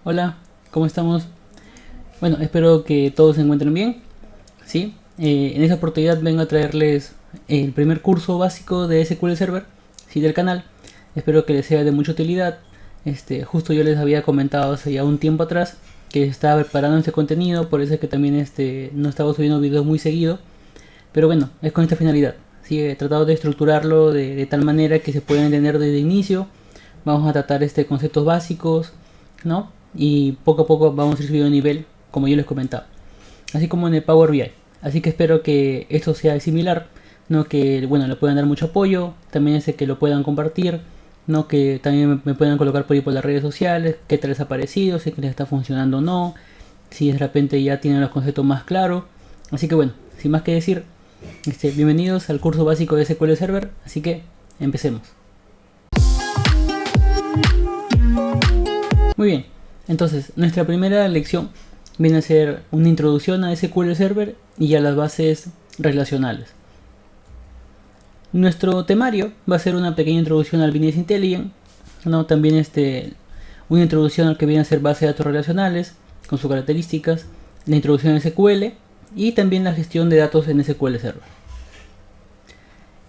Hola, ¿cómo estamos? Bueno, espero que todos se encuentren bien. ¿Sí? En esta oportunidad vengo a traerles el primer curso básico de SQL Server, ¿sí? Del canal. Espero que les sea de mucha utilidad. Justo yo les había comentado hace ya un tiempo atrás que estaba preparando este contenido, por eso es que también no estaba subiendo videos muy seguido. Pero bueno, es con esta finalidad. ¿Sí? He tratado de estructurarlo de tal manera que se pueda entender desde el inicio. Vamos a tratar conceptos básicos, ¿no? Y poco a poco vamos a ir subiendo nivel, como yo les comentaba. Así como en el Power BI. Así que espero que esto sea similar, ¿no? Que bueno, le puedan dar mucho apoyo, también que lo puedan compartir, ¿no? Que también me puedan colocar por ahí por las redes sociales, qué tal les ha parecido, si les está funcionando o no, si de repente ya tienen los conceptos más claros. Así que bueno, sin más que decir, bienvenidos al curso básico de SQL Server, así que empecemos. Muy bien, entonces nuestra primera lección viene a ser una introducción a SQL Server y a las bases relacionales. Nuestro temario va a ser una pequeña introducción al Business Intelligence, ¿no? También una introducción al que viene a ser base de datos relacionales con sus características, la introducción a SQL y también la gestión de datos en SQL Server.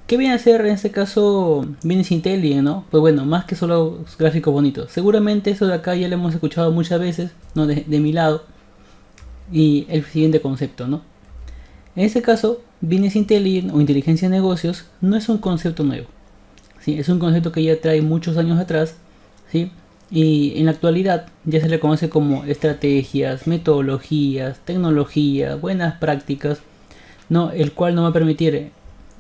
¿Qué viene a ser en este caso Business Intelligence, no? Pues bueno, más que solo gráficos bonitos. Seguramente eso de acá ya lo hemos escuchado muchas veces, ¿no? De mi lado. Y el siguiente concepto, ¿no? En este caso, Business Intelligence o inteligencia de negocios no es un concepto nuevo, ¿sí? Es un concepto que ya trae muchos años atrás, ¿sí? Y en la actualidad ya se le conoce como estrategias, metodologías, tecnología, buenas prácticas, ¿no? El cual nos va a permitir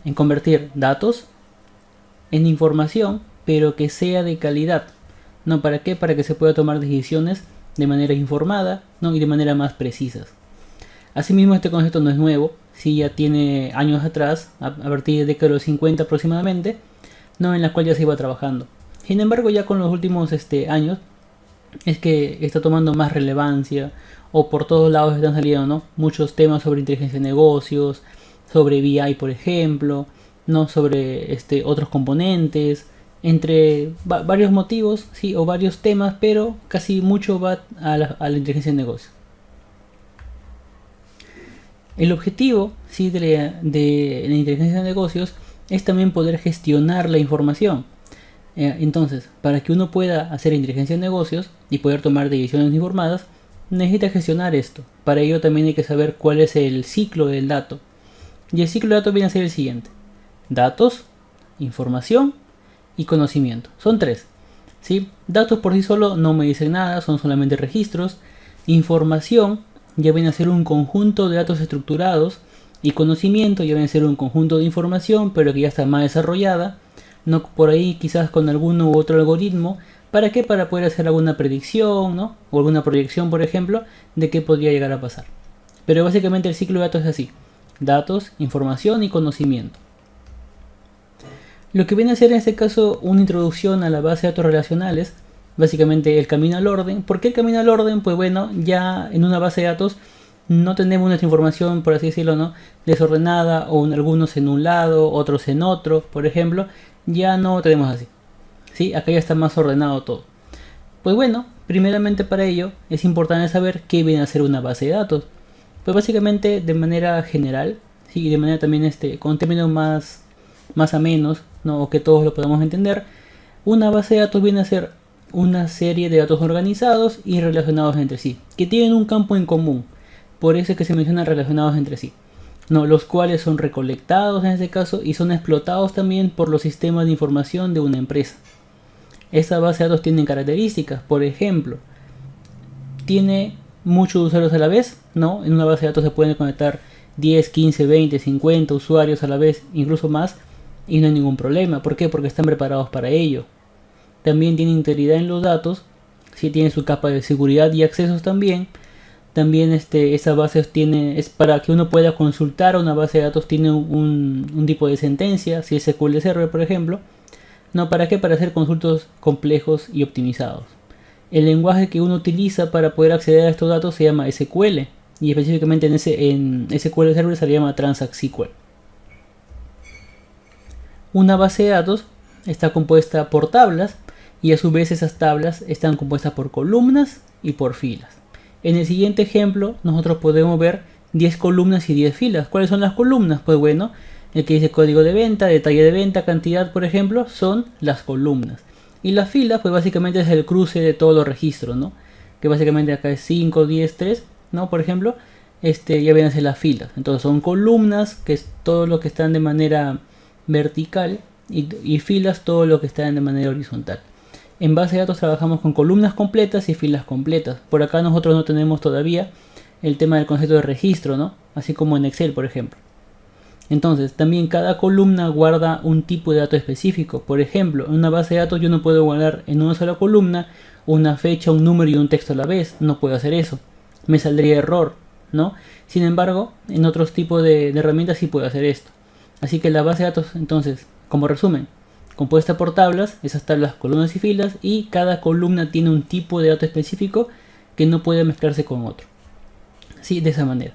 en convertir datos en información, pero que sea de calidad, ¿no? ¿Para qué? Para que se pueda tomar decisiones de manera informada, ¿no? Y de manera más precisas. Asimismo, este concepto no es nuevo, sí ya tiene años atrás, a partir de década de los 50 aproximadamente, ¿no? En la cual ya se iba trabajando. Sin embargo, ya con los últimos años es que está tomando más relevancia, o por todos lados están saliendo, ¿no? Muchos temas sobre inteligencia de negocios, sobre BI por ejemplo, ¿no? Sobre otros componentes, entre varios motivos, sí, o varios temas, pero casi mucho va a la inteligencia de negocios. El objetivo, sí, de la inteligencia de negocios es también poder gestionar la información. Entonces, para que uno pueda hacer inteligencia de negocios y poder tomar decisiones informadas, necesita gestionar esto. Para ello también hay que saber cuál es el ciclo del dato. Y el ciclo de datos viene a ser el siguiente: datos, información y conocimiento. Son tres. ¿Sí? Datos por sí solo no me dicen nada, son solamente registros. Información ya viene a ser un conjunto de datos estructurados, y conocimiento ya viene a ser un conjunto de información, pero que ya está más desarrollada, no por ahí quizás con algún u otro algoritmo. ¿Para qué? Para poder hacer alguna predicción, ¿no? O alguna proyección, por ejemplo, de qué podría llegar a pasar. Pero básicamente el ciclo de datos es así: datos, información y conocimiento. Lo que viene a ser en este caso una introducción a la base de datos relacionales, básicamente el camino al orden. ¿Por qué el camino al orden? Pues bueno, ya en una base de datos no tenemos nuestra información, por así decirlo, ¿no? Desordenada, o algunos en un lado, otros en otro, por ejemplo. Ya no tenemos así, ¿sí? Acá ya está más ordenado todo. Pues bueno, primeramente para ello es importante saber qué viene a ser una base de datos. Pues básicamente de manera general, ¿sí? Y de manera también con términos más amenos, ¿no? O que todos lo podamos entender, una base de datos viene a ser una serie de datos organizados y relacionados entre sí, que tienen un campo en común. Por eso es que se mencionan relacionados entre sí, ¿no? Los cuales son recolectados en este caso y son explotados también por los sistemas de información de una empresa. Esta base de datos tiene características, por ejemplo, tiene muchos usuarios a la vez, ¿no? En una base de datos se pueden conectar 10, 15, 20, 50 usuarios a la vez, incluso más, y no hay ningún problema. ¿Por qué? Porque están preparados para ello. También tiene integridad en los datos, sí, tiene su capa de seguridad y accesos también. También esa base es para que uno pueda consultar a una base de datos, tiene un tipo de sentencia, si es SQL Server por ejemplo. ¿No? ¿Para qué? Para hacer consultas complejos y optimizados. El lenguaje que uno utiliza para poder acceder a estos datos se llama SQL, y específicamente en SQL Server se llama Transact SQL. Una base de datos está compuesta por tablas, y a su vez esas tablas están compuestas por columnas y por filas. En el siguiente ejemplo nosotros podemos ver 10 columnas y 10 filas. ¿Cuáles son las columnas? Pues bueno, el que dice código de venta, detalle de venta, cantidad, por ejemplo, son las columnas. Y las filas, pues básicamente es el cruce de todos los registros, ¿no? Que básicamente acá es 5, 10, 3, ¿no? Por ejemplo, ya vienen a ser las filas. Entonces son columnas, que es todo lo que están de manera vertical, y filas, todo lo que están de manera horizontal. En base de datos trabajamos con columnas completas y filas completas. Por acá nosotros no tenemos todavía el tema del concepto de registro, ¿no? Así como en Excel, por ejemplo. Entonces, también cada columna guarda un tipo de dato específico. Por ejemplo, en una base de datos yo no puedo guardar en una sola columna una fecha, un número y un texto a la vez. No puedo hacer eso. Me saldría error, ¿no? Sin embargo, en otros tipos de herramientas sí puedo hacer esto. Así que la base de datos, entonces, como resumen, compuesta por tablas, esas tablas, columnas y filas, y cada columna tiene un tipo de dato específico que no puede mezclarse con otro. Sí, de esa manera.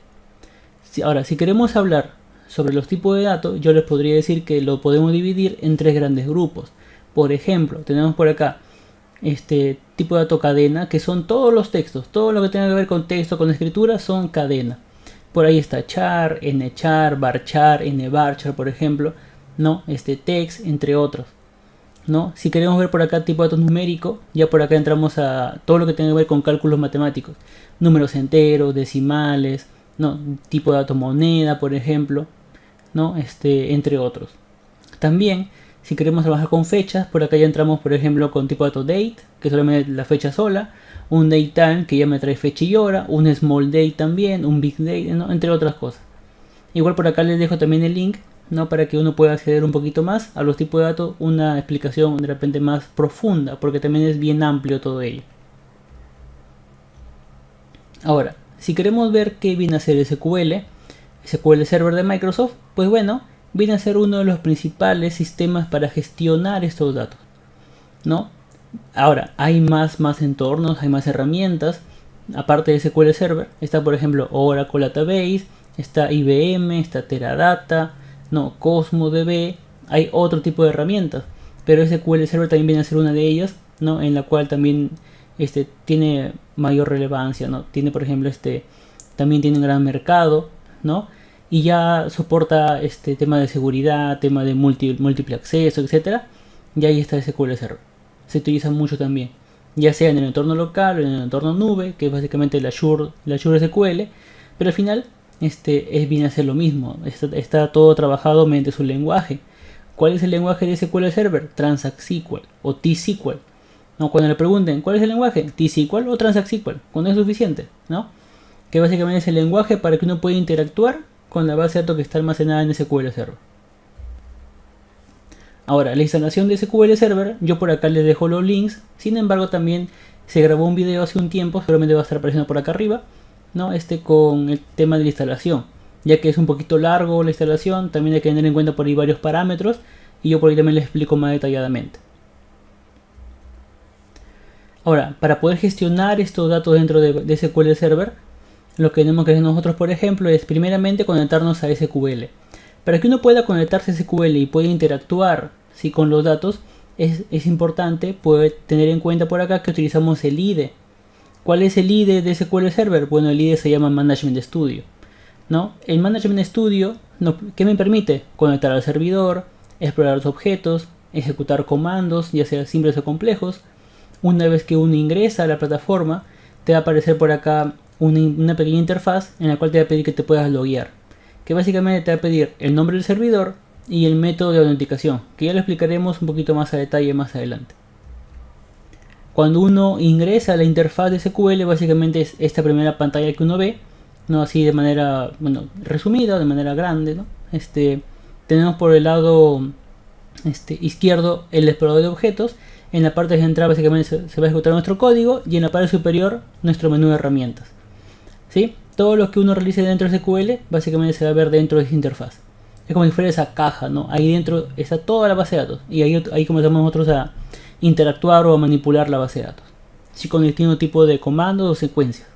Ahora, si queremos hablar sobre los tipos de datos, yo les podría decir que lo podemos dividir en 3 grandes grupos. Por ejemplo, tenemos por acá este tipo de dato cadena, que son todos los textos, todo lo que tenga que ver con texto, con escritura, son cadena. Por ahí está char, nchar, varchar, nvarchar, por ejemplo, ¿no? Text, entre otros, ¿no? Si queremos ver por acá tipo de datos numérico, ya por acá entramos a todo lo que tenga que ver con cálculos matemáticos, números enteros, decimales, ¿no? Tipo de dato moneda, por ejemplo, ¿no? Entre otros. También, si queremos trabajar con fechas, por acá ya entramos, por ejemplo, con tipo de dato date, que solamente la fecha sola, un datetime, que ya me trae fecha y hora, un small date también, un big date, ¿no? Entre otras cosas. Igual por acá les dejo también el link, ¿no? Para que uno pueda acceder un poquito más a los tipos de datos, una explicación de repente más profunda, porque también es bien amplio todo ello. Ahora, si queremos ver qué viene a ser SQL Server de Microsoft, pues bueno, viene a ser uno de los principales sistemas para gestionar estos datos, ¿no? Ahora, hay más entornos, hay más herramientas. Aparte de SQL Server, está por ejemplo Oracle Database, está IBM, está Teradata, no, Cosmos DB, hay otro tipo de herramientas, pero SQL Server también viene a ser una de ellas, ¿no? En la cual también tiene mayor relevancia, ¿no? Tiene por ejemplo también tiene un gran mercado, ¿no? Y ya soporta tema de seguridad, tema de múltiple acceso, etcétera. Y ahí está SQL Server. Se utiliza mucho también, ya sea en el entorno local o en el entorno nube, que es básicamente el Azure SQL, pero al final viene a ser lo mismo, está todo trabajado mediante su lenguaje. ¿Cuál es el lenguaje de SQL Server? Transact SQL o T-SQL. ¿No? Cuando le pregunten ¿cuál es el lenguaje? T-SQL o Transact SQL, cuando es suficiente, ¿no? Que básicamente es el lenguaje para que uno pueda interactuar con la base de datos que está almacenada en SQL Server. Ahora, la instalación de SQL Server, yo por acá les dejo los links. Sin embargo, también se grabó un video hace un tiempo, seguramente va a estar apareciendo por acá arriba, ¿no? Con el tema de la instalación, ya que es un poquito largo la instalación, también hay que tener en cuenta por ahí varios parámetros, y yo por ahí también les explico más detalladamente. Ahora, para poder gestionar estos datos dentro de SQL Server, lo que tenemos que hacer nosotros, por ejemplo, es primeramente conectarnos a SQL. Para que uno pueda conectarse a SQL y pueda interactuar con los datos, es importante poder tener en cuenta por acá que utilizamos el IDE. ¿Cuál es el IDE de SQL Server? Bueno, el IDE se llama Management Studio, ¿no? El Management Studio, ¿qué me permite? Conectar al servidor, explorar los objetos, ejecutar comandos, ya sea simples o complejos. Una vez que uno ingresa a la plataforma, te va a aparecer por acá una pequeña interfaz en la cual te va a pedir que te puedas loguear, que básicamente te va a pedir el nombre del servidor y el método de autenticación, que ya lo explicaremos un poquito más a detalle más adelante. Cuando uno ingresa a la interfaz de SQL, básicamente es esta primera pantalla que uno ve, no así de manera resumida, de manera grande, ¿no? Tenemos por el lado izquierdo el explorador de objetos. En la parte central básicamente se va a ejecutar nuestro código, y en la parte superior nuestro menú de herramientas, ¿sí? Todo lo que uno realice dentro de SQL básicamente se va a ver dentro de esa interfaz. Es como si fuera esa caja, ¿no? Ahí dentro está toda la base de datos, y ahí comenzamos nosotros a interactuar o a manipular la base de datos, ¿sí? Con distinto tipo de comandos o secuencias.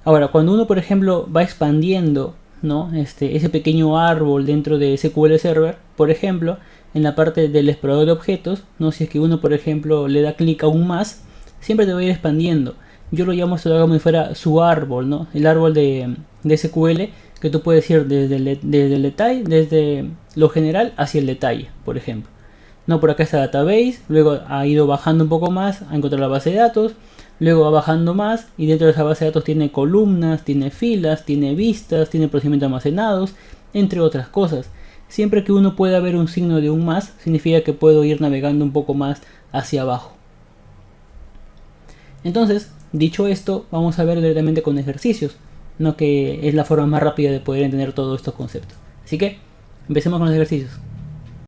Ahora, cuando uno por ejemplo va expandiendo, ¿no? Ese pequeño árbol dentro de SQL Server, por ejemplo, en la parte del explorador de objetos, ¿no? Si es que uno, por ejemplo, le da clic a un más, siempre te va a ir expandiendo. Yo lo llamo esto como si fuera su árbol, ¿no? El árbol de SQL, que tú puedes ir desde el detalle, desde lo general hacia el detalle, por ejemplo. No, por acá está database, luego ha ido bajando un poco más, ha encontrado la base de datos, luego va bajando más y dentro de esa base de datos tiene columnas, tiene filas, tiene vistas, tiene procedimientos almacenados, entre otras cosas. Siempre que uno pueda ver un signo de un más, significa que puedo ir navegando un poco más hacia abajo. Entonces, dicho esto, vamos a ver directamente con ejercicios, ¿no? Que es la forma más rápida de poder entender todos estos conceptos. Así que, empecemos con los ejercicios.